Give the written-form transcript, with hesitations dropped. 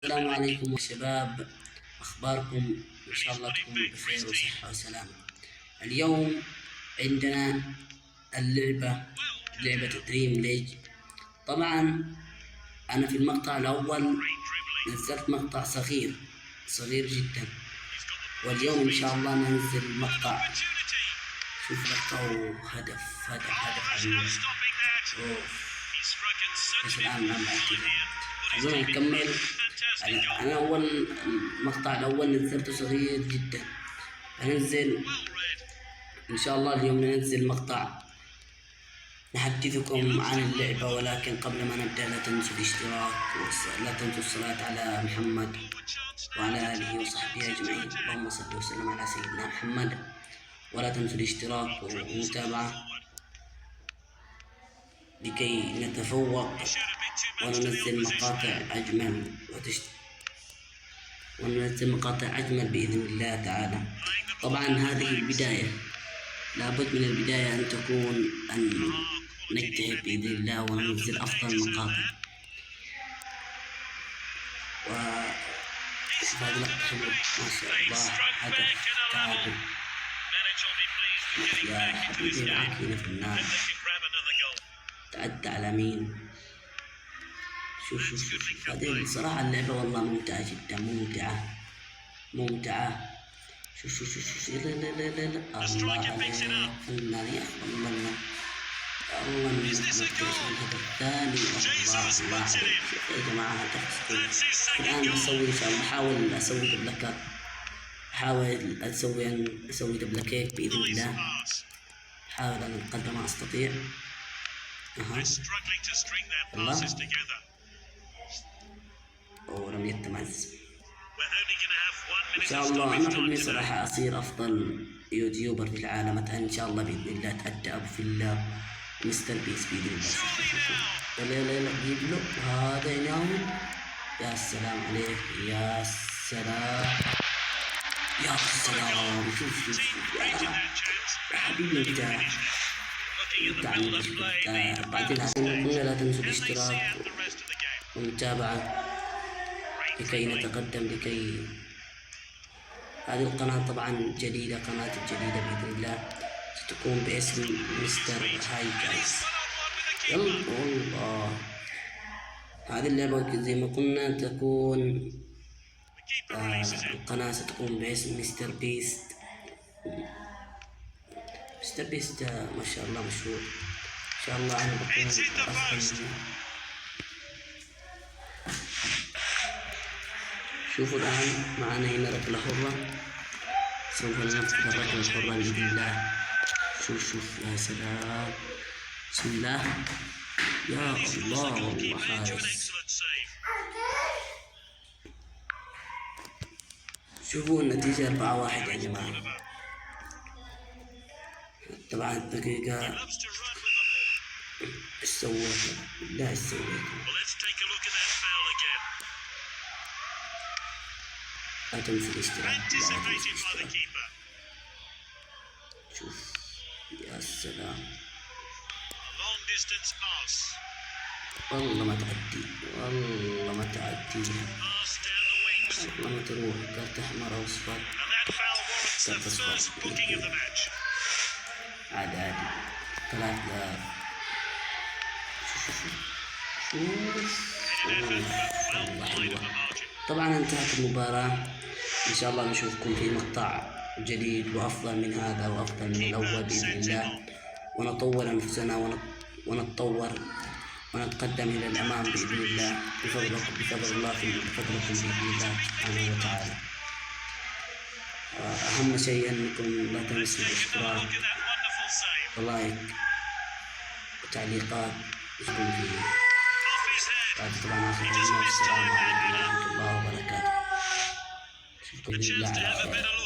السلام عليكم يا شباب، أخباركم؟ إن شاء الله تكونوا بخير وصحة وسلامة. اليوم عندنا لعبة دريم ليج. طبعا أنا في المقطع الأول نزلت مقطع صغير جدا، واليوم إن شاء الله ننزل مقطع. شوف مقطعه هدف عجيب. بس الآن ما خلونا نكمل. أنا المقطع الأول نزلته صغير جدا. هننزل إن شاء الله اليوم ننزل مقطع نحدثكم عن اللعبة، ولكن قبل ما نبدأ لا تنسوا الاشتراك لا تنسوا الصلاة على محمد وعلى آله وصحبه أجمعين. اللهم صل وسلم على سيدنا محمد. ولا تنسوا الاشتراك والمتابعة لكي نتفوق وننزل مقاطع أجمل بإذن الله تعالى. طبعا هذه البداية، لابد من البداية أن تكون أن نجتهد بإذن الله وننزل أفضل مقاطع. هذا لقطة حلوة ما شاء الله، هدف تعادل يا حبيبي. العاكينة في النار تعدى على مين. شوف هذه الصراحة اللعبة والله ممتعة جدا، ممتعة. شوف لا الله عليك فنان يا أخي، الله الهدف الثاني. الله عليك يا جماعة، هدف الآن بسوي إن شاء الله، أحاول أسوي دبلكات، أحاول أسوي دبلكيت بإذن الله. أحاول أن قدر ما أستطيع. الله ولم يتميز. إن شاء الله أنا حلمي صراحة أصير أفضل يوتيوبر في العالم إن شاء الله بإذن الله. أتأدى أبو في الله مستر بيس بإذن الله. لا جيب له هذا ينام. يا سلام عليك، يا سلام. شوف يا حبيبي بعدين لا تنسوا الاشتراك والمتابعة لكي نتقدم. هذه القناة طبعا جديدة، قناة جديدة بإذن الله ستكون باسم مستر هاي جايز. يلا والله هذه اللعبة زي ما قلنا تكون القناة ستكون باسم مستر بيست. ما شاء الله مشهور. إن شاء الله أنا بكون أفضل. شوفوا الآن معنا هنا ركلة حرة، سوف ننفذ الركلة الحرة بإذن الله. شوف يا سلام، بسم الله يا الله. والله حارس. شوفوا النتيجة 4-1 يا جماعة. طبعا الدقيقة ايش سويت؟ لا ايش سويت؟ لا تنسوا الاشتراك. شوف يا سلام، والله ما تعدي، والله ما تروح. كارت احمر او اصفر، كارت اصفر عادي 3. والله حلوة. طبعا انتهت المباراة. ان شاء الله نشوفكم في مقطع جديد وافضل من هذا وافضل من الاول باذن الله، ونطور انفسنا ونتطور ونتقدم الى الامام باذن الله بفضل الله بفضلكم باذن الله سبحانه وتعالى. اهم شيء انكم لا تنسوا الاشتراك ولايك وتعليقات يكون فيه. بعد طبعا السلام عليكم ورحمة الله وبركاته. أشوفكم بالله على خير.